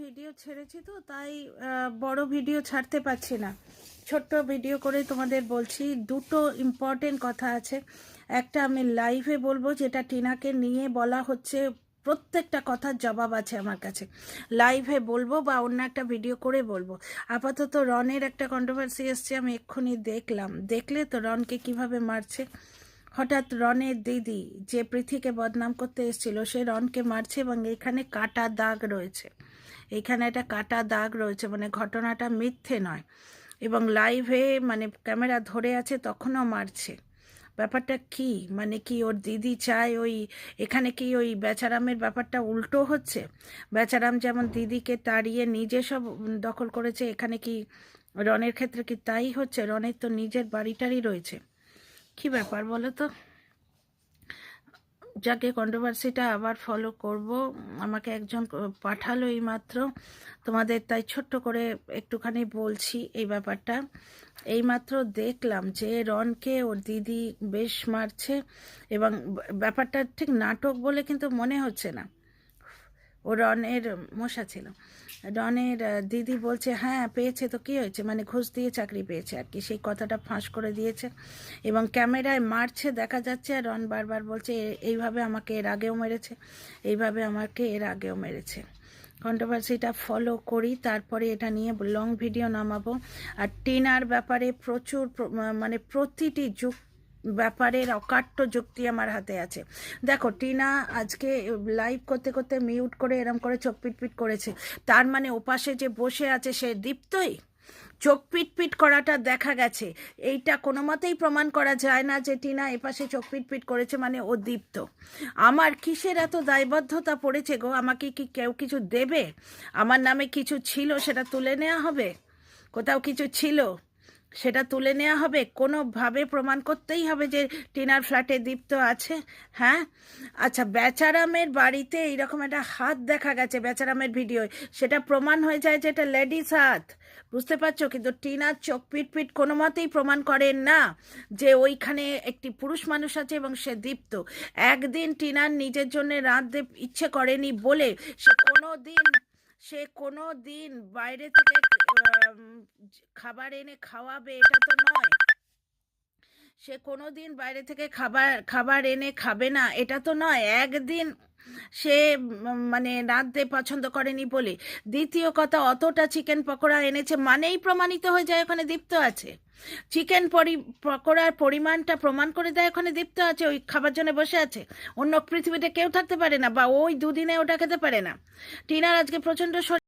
Video ছেড়েছি তো তাই বড় ভিডিও ছাড়তে পারছি না, ছোট্ট ভিডিও করে তোমাদের বলছি। দুটো ইম্পর্টেন্ট কথা আছে। একটা আমি লাইভে বলবো, যেটা টিনাকে নিয়ে বলা হচ্ছে, প্রত্যেকটা কথার জবাব আছে আমার কাছে, লাইভে বলবো বা অন্য একটা ভিডিও করে বলবো। আপাতত রনের একটা কন্ট্রোভার্সি এসছে, আমি এক্ষুনি দেখলাম। দেখলে তো রনকে কিভাবে মারছে। হঠাৎ রনের দিদি যে পৃথিকে বদনাম করতে এসেছিল, সে রনকে মারছে এবং এখানে কাটা দাগ রয়েছে। এখানে একটা কাটা দাগ রয়েছে, মানে ঘটনাটা মিথ্যে নয়। এবং লাইভে মানে ক্যামেরা ধরে আছে, তখনও মারছে। ব্যাপারটা কি, মানে কি ওর দিদি চায় ওই, এখানে কি ওই বেচারামের ব্যাপারটা উল্টো হচ্ছে? বেচারাম যেমন দিদিকে তাড়িয়ে নিজে সব দখল করেছে, এখানে কি রনের ক্ষেত্রে কি তাই হচ্ছে? রনের তো নিজের বাড়িটারই রয়েছে। কি ব্যাপার বলো তো? যাকে কন্ট্রোভার্সিটা আবার ফলো করব, আমাকে একজন পাঠালো এই মাত্র তোমাদের, তাই ছোট্ট করে একটুখানি বলছি এই ব্যাপারটা। এইমাত্র দেখলাম যে রনকে ওর দিদি বেশ মারছে, এবং ব্যাপারটা ঠিক নাটক বলে কিন্তু মনে হচ্ছে না। ও রনের মশা ছিল, রনের দিদি বলছে হ্যাঁ পেয়েছে তো কী হয়েছে, মানে ঘুষ দিয়ে চাকরি পেয়েছে আর কি, সেই কথাটা ফাঁস করে দিয়েছে এবং ক্যামেরায় মারছে দেখা যাচ্ছে। আর রন বারবার বলছে এইভাবে আমাকে এর আগেও মেরেছে, এইভাবে আমাকে এর আগেও মেরেছে। কন্ট্রোভার্সিটা ফলো করি, তারপরে এটা নিয়ে লং ভিডিও নামাবো। আর টিনার ব্যাপারে প্রচুর মানে প্রতিটি ব্যাপারের অকাট্য যুক্তি আমার হাতে আছে। দেখো, টিনা আজকে লাইভ করতে করতে মিউট করে এরম করে চোখ পিটপিট করেছে, তার মানে ওপাশে যে বসে আছে সে দীপ্তই। চোখ পিটপিট করাটা দেখা গেছে, এইটা কোনো মতেই প্রমাণ করা যায় না যে টিনা এপাশে চোখ পিটপিট করেছে মানে ও দীপ্ত। আমার কিসের এত দায়বদ্ধতা পড়েছে গো? আমাকে কি কেউ কিছু দেবে? আমার নামে কিছু ছিল সেটা তুলে নেওয়া হবে, কোথাও কিছু ছিল সেটা তুলে নেওয়া হবে, কোনোভাবে প্রমাণ করতেই হবে যে টিনার ফ্ল্যাটে দীপ্ত আছে। হ্যাঁ, আচ্ছা, বেচারামের বাড়িতে এইরকম একটা হাত দেখা গেছে বেচারামের ভিডিও, সেটা প্রমাণ হয়ে যায় যে এটা লেডিস হাত, বুঝতে পারছো? কিন্তু টিনার চোখ পিটপিট কোনো মতেই প্রমাণ করেন না যে ওইখানে একটি পুরুষ মানুষ আছে এবং সে দীপ্ত। একদিন টিনার নিজের জন্য রাঁধতে ইচ্ছে করেনি বলে সে কোনো দিন বাইরে থেকে খাবার এনে খাওয়াবে, এটা তো নয়। সে কোনো দিন বাইরে থেকে খাবার এনে খাবে না, এটা তো নয়। একদিন সে মানে রাঁধতে পছন্দ করেনি বলে। দ্বিতীয় কথা, অতটা চিকেন পকোড়া এনেছে মানেই প্রমাণিত হয়ে যায় ওখানে দীপ্ত আছে। চিকেন পকোড়ার পরিমাণটা প্রমাণ করে দেয় ওখানে দীপ্ত আছে, ওই খাবার জন্য বসে আছে। অন্য পৃথিবীতে কেউ থাকতে পারে না, বা ওই দুদিনে ওটা খেতে পারে না। টিনার আজকে প্রচণ্ড